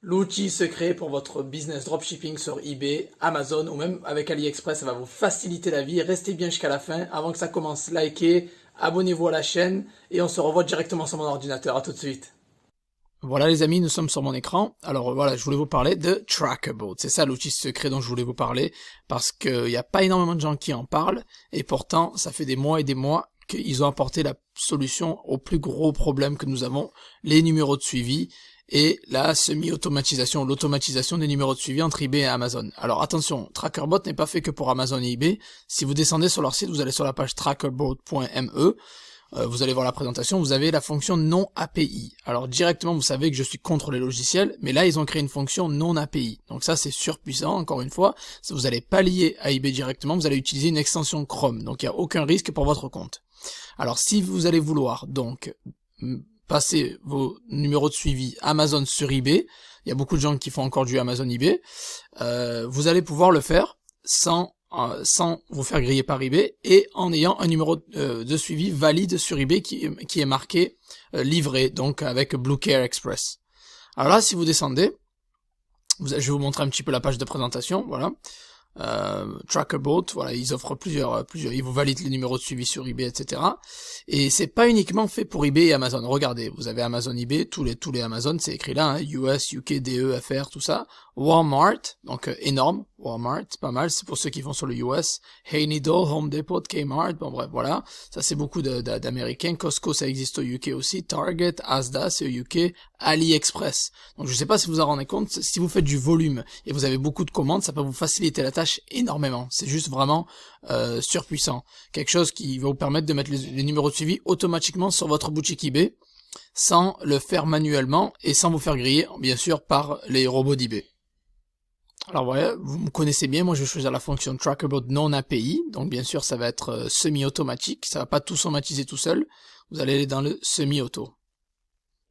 L'outil secret pour votre business dropshipping sur eBay, Amazon ou même avec AliExpress, ça va vous faciliter la vie. Restez bien jusqu'à la fin. Avant que ça commence, likez, abonnez-vous à la chaîne et on se revoit directement sur mon ordinateur. À tout de suite. Voilà les amis, nous sommes sur mon écran. Alors voilà, je voulais vous parler de Trackerboat. C'est ça l'outil secret dont je voulais vous parler parce qu'il n'y a pas énormément de gens qui en parlent et pourtant ça fait des mois et des mois qu'ils ont apporté la solution au plus gros problème que nous avons, les numéros de suivi et la semi-automatisation, l'automatisation des numéros de suivi entre eBay et Amazon. Alors attention, Trackerbot n'est pas fait que pour Amazon et eBay. Si vous descendez sur leur site, vous allez sur la page trackerboat.me, vous allez voir la présentation, vous avez la fonction non API. Alors directement, vous savez que je suis contre les logiciels, mais là ils ont créé une fonction non API. Donc ça c'est surpuissant, encore une fois, vous n'allez pas lier à eBay directement, vous allez utiliser une extension Chrome, donc il n'y a aucun risque pour votre compte. Alors si vous allez vouloir donc passer vos numéros de suivi Amazon sur eBay, il y a beaucoup de gens qui font encore du Amazon eBay, vous allez pouvoir le faire sans vous faire griller par eBay et en ayant un numéro de suivi valide sur eBay qui est marqué livré, donc avec Blue Care Express. Alors là, si vous descendez, je vais vous montrer un petit peu la page de présentation, voilà. Trackerboat, voilà, ils offrent plusieurs, ils vous valident les numéros de suivi sur eBay, etc. Et c'est pas uniquement fait pour eBay et Amazon. Regardez, vous avez Amazon eBay, tous les Amazon, c'est écrit là, hein, US, UK, DE, FR, tout ça. Walmart, donc énorme, Walmart, pas mal, c'est pour ceux qui vont sur le US. Hey Needle, Home Depot, Kmart, bon bref, voilà. Ça c'est beaucoup d'Américains. Costco, ça existe au UK aussi. Target, Asda, c'est au UK. AliExpress. Donc je sais pas si vous en rendez compte, si vous faites du volume et vous avez beaucoup de commandes, ça peut vous faciliter la tâche énormément. C'est juste vraiment surpuissant. Quelque chose qui va vous permettre de mettre les numéros de suivi automatiquement sur votre boutique eBay sans le faire manuellement et sans vous faire griller, bien sûr, par les robots d'eBay. Alors voilà, vous me connaissez bien, moi je vais choisir la fonction Trackerboat non API, donc bien sûr ça va être semi-automatique, ça va pas tout somatiser tout seul, vous allez aller dans le semi-auto.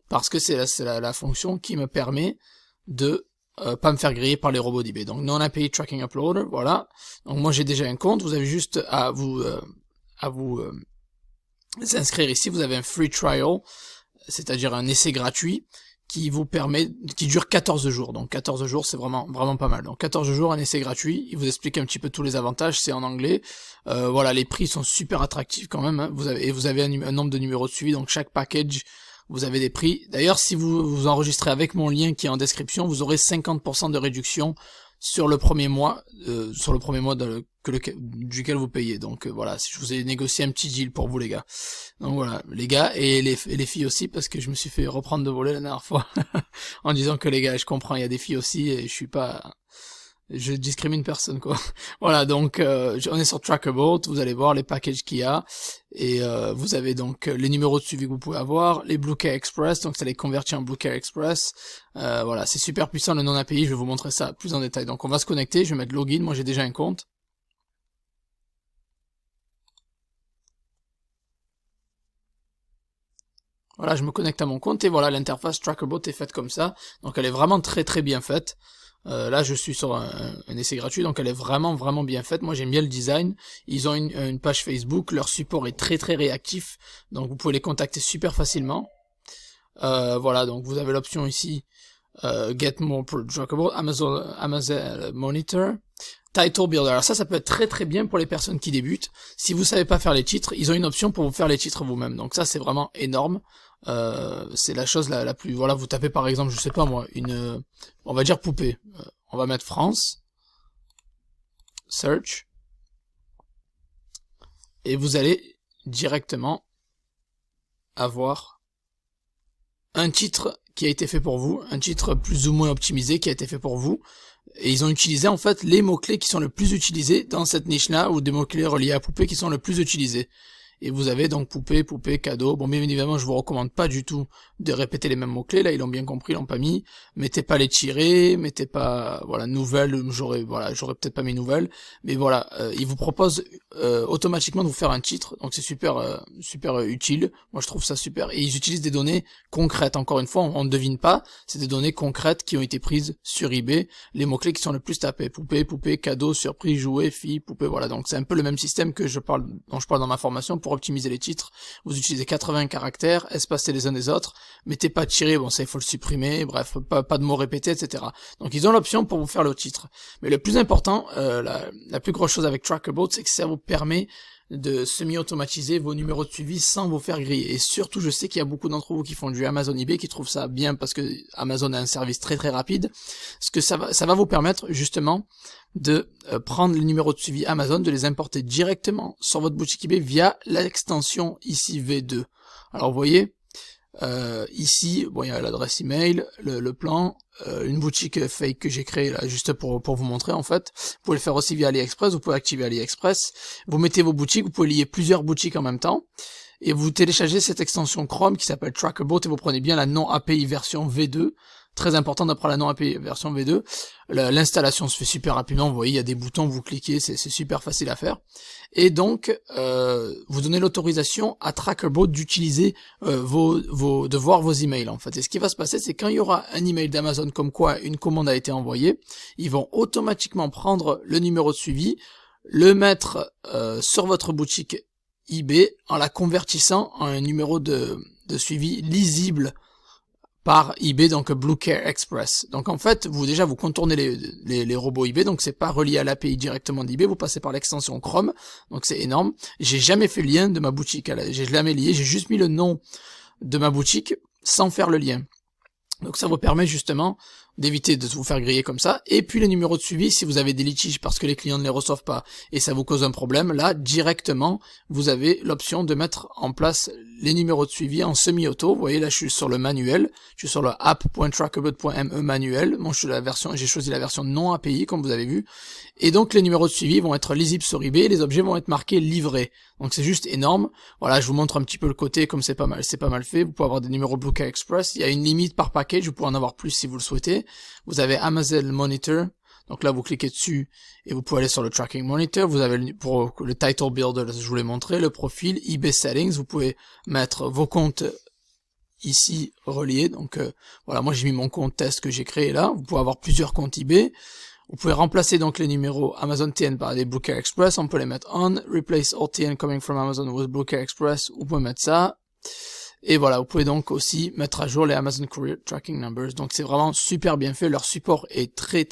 Parce que c'est la fonction qui me permet de pas me faire griller par les robots d'eBay. Donc non API Tracking Uploader, voilà. Donc moi j'ai déjà un compte, vous avez juste à vous inscrire ici, vous avez un free trial, c'est-à-dire un essai gratuit qui vous permet, qui dure 14 jours. Donc 14 jours, c'est vraiment pas mal. Donc 14 jours, un essai gratuit, il vous explique un petit peu tous les avantages, c'est en anglais. Voilà, les prix sont super attractifs quand même, hein. Vous avez un nombre de numéros de suivi, donc chaque package, vous avez des prix. D'ailleurs, si vous enregistrez avec mon lien qui est en description, vous aurez 50% de réduction sur le premier mois, duquel vous payez. Donc voilà, je vous ai négocié un petit deal pour vous les gars. Donc voilà, les gars et les filles aussi, parce que je me suis fait reprendre de voler la dernière fois en disant que les gars, je comprends, il y a des filles aussi et je discrimine personne quoi. Voilà, donc on est sur Trackerboat, vous allez voir les packages qu'il y a et vous avez donc les numéros de suivi que vous pouvez avoir, les Blue Care Express, donc ça les convertit en Blue Care Express. Voilà, c'est super puissant le non API, je vais vous montrer ça plus en détail. Donc on va se connecter, je vais mettre login, moi j'ai déjà un compte. Voilà, je me connecte à mon compte et voilà, l'interface Trackerboat est faite comme ça. Donc elle est vraiment très bien faite. Là je suis sur un essai gratuit, donc elle est vraiment bien faite. Moi j'aime bien le design. Ils ont une page Facebook, leur support est très réactif, donc vous pouvez les contacter super facilement. Voilà, donc vous avez l'option ici Get More Trackable, Amazon Monitor, Title Builder. Alors ça peut être très bien pour les personnes qui débutent. Si vous savez pas faire les titres, ils ont une option pour vous faire les titres vous-même. Donc ça c'est vraiment énorme. C'est la chose la plus, voilà, vous tapez par exemple, je sais pas moi, on va dire poupée. On va mettre France, search, et vous allez directement avoir un titre qui a été fait pour vous, un titre plus ou moins optimisé qui a été fait pour vous, et ils ont utilisé en fait les mots-clés qui sont le plus utilisés dans cette niche-là, ou des mots-clés reliés à poupée qui sont le plus utilisés. Et vous avez donc poupée, cadeau. Bon, bien évidemment, je vous recommande pas du tout de répéter les mêmes mots-clés. Là, ils l'ont bien compris, ils l'ont pas mis. Mettez pas les tirés, mettez pas, voilà, nouvelles. J'aurais peut-être pas mes nouvelles. Mais voilà, ils vous proposent automatiquement de vous faire un titre. Donc c'est super utile. Moi, je trouve ça super. Et ils utilisent des données concrètes. Encore une fois, on ne devine pas. C'est des données concrètes qui ont été prises sur eBay. Les mots-clés qui sont le plus tapés. Poupée, cadeau, surprise, jouet, fille, poupée. Voilà. Donc c'est un peu le même système que dont je parle dans ma formation. Pour optimiser les titres, vous utilisez 80 caractères, espacés les uns des autres, mettez pas tiré, bon ça il faut le supprimer, bref, pas de mots répétés, etc. Donc ils ont l'option pour vous faire le titre. Mais le plus important, la plus grosse chose avec Trackerboat, c'est que ça vous permet de semi-automatiser vos numéros de suivi sans vous faire griller. Et surtout, je sais qu'il y a beaucoup d'entre vous qui font du Amazon eBay, qui trouvent ça bien parce que Amazon a un service très très rapide. Ce que ça va vous permettre justement de prendre les numéros de suivi Amazon, de les importer directement sur votre boutique eBay via l'extension ici V2. Alors vous voyez, ici, bon, il y a l'adresse email, le plan, une boutique fake que j'ai créée là juste pour vous montrer en fait. Vous pouvez le faire aussi via AliExpress, vous pouvez activer AliExpress, vous mettez vos boutiques, vous pouvez lier plusieurs boutiques en même temps, et vous téléchargez cette extension Chrome qui s'appelle Trackerboat et vous prenez bien la non API version V2. Très important d'apprendre la non API version V2. L'installation se fait super rapidement, vous voyez, il y a des boutons, vous cliquez, c'est super facile à faire. Et donc, vous donnez l'autorisation à Trackerboat d'utiliser de voir vos emails en fait. Et ce qui va se passer, c'est quand il y aura un email d'Amazon comme quoi une commande a été envoyée, ils vont automatiquement prendre le numéro de suivi, le mettre sur votre boutique eBay en la convertissant en un numéro de suivi lisible par eBay, donc Blue Care Express. Donc en fait, vous contournez les robots eBay, donc c'est pas relié à l'API directement d'eBay, vous passez par l'extension Chrome, donc c'est énorme. J'ai jamais fait le lien de ma boutique, j'ai jamais lié, j'ai juste mis le nom de ma boutique sans faire le lien. Donc ça vous permet justement d'éviter de vous faire griller comme ça. Et puis les numéros de suivi, si vous avez des litiges parce que les clients ne les reçoivent pas et ça vous cause un problème, là directement vous avez l'option de mettre en place les numéros de suivi en semi-auto. Vous voyez là je suis sur le manuel, je suis sur le app.trackerboat.me manuel. Moi j'ai choisi la version non API comme vous avez vu. Et donc les numéros de suivi vont être lisibles sur eBay, les objets vont être marqués livrés. Donc c'est juste énorme. Voilà, je vous montre un petit peu le côté comme c'est pas mal fait. Vous pouvez avoir des numéros Blue Care Express. Il y a une limite par package, vous pouvez en avoir plus si vous le souhaitez. Vous avez Amazon Monitor. Donc là, vous cliquez dessus et vous pouvez aller sur le Tracking Monitor. Vous avez pour le Title Builder, je vous l'ai montré, le profil, eBay Settings. Vous pouvez mettre vos comptes ici reliés. Donc voilà, moi j'ai mis mon compte test que j'ai créé là. Vous pouvez avoir plusieurs comptes eBay. Vous pouvez remplacer donc les numéros Amazon TN par des Blue Care Express. On peut les mettre on. Replace all TN coming from Amazon with Blue Care Express. Vous pouvez mettre ça. Et voilà, vous pouvez donc aussi mettre à jour les Amazon Courier Tracking Numbers. Donc c'est vraiment super bien fait. Leur support est très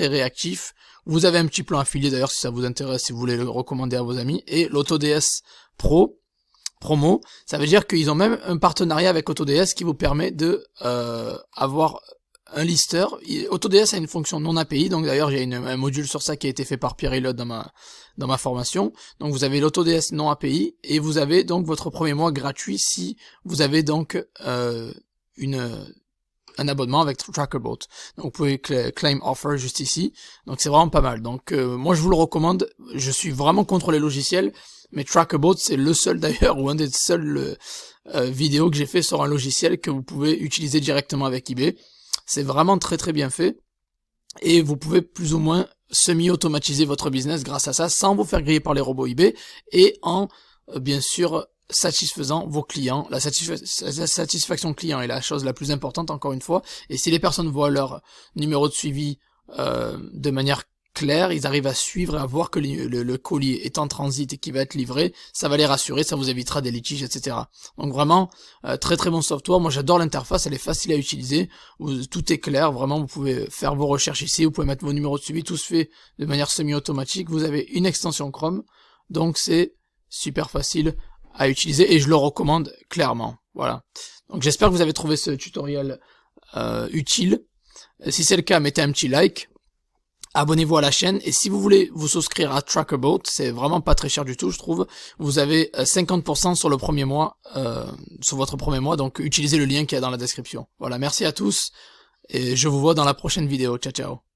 réactif. Vous avez un petit plan affilié d'ailleurs si ça vous intéresse, si vous voulez le recommander à vos amis. Et l'AutoDS promo, ça veut dire qu'ils ont même un partenariat avec AutoDS qui vous permet de avoir un lister. AutoDS a une fonction non API, donc d'ailleurs il y a un module sur ça qui a été fait par Pierre Elliott dans ma formation. Donc vous avez l'AutoDS non API et vous avez donc votre premier mois gratuit si vous avez donc un abonnement avec Trackerboat. Donc vous pouvez claim offer juste ici. Donc c'est vraiment pas mal. Donc moi je vous le recommande. Je suis vraiment contre les logiciels, mais Trackerboat c'est le seul d'ailleurs ou un des seuls vidéos que j'ai fait sur un logiciel que vous pouvez utiliser directement avec eBay. C'est vraiment très bien fait et vous pouvez plus ou moins semi-automatiser votre business grâce à ça sans vous faire griller par les robots eBay et en bien sûr satisfaisant vos clients. La satisfaction client est la chose la plus importante encore une fois, et si les personnes voient leur numéro de suivi de manière clair, ils arrivent à suivre et à voir que le colis est en transit et qui va être livré, ça va les rassurer, ça vous évitera des litiges, etc. Donc vraiment, très bon software. Moi j'adore l'interface, elle est facile à utiliser, tout est clair, vraiment vous pouvez faire vos recherches ici, vous pouvez mettre vos numéros de suivi, tout se fait de manière semi-automatique, vous avez une extension Chrome, donc c'est super facile à utiliser et je le recommande clairement. Voilà. Donc j'espère que vous avez trouvé ce tutoriel utile. Si c'est le cas, mettez un petit like. Abonnez-vous à la chaîne et si vous voulez vous souscrire à Trackerboat, c'est vraiment pas très cher du tout je trouve, vous avez 50% sur le premier mois, sur votre premier mois, donc utilisez le lien qu'il y a dans la description. Voilà, merci à tous et je vous vois dans la prochaine vidéo, ciao ciao.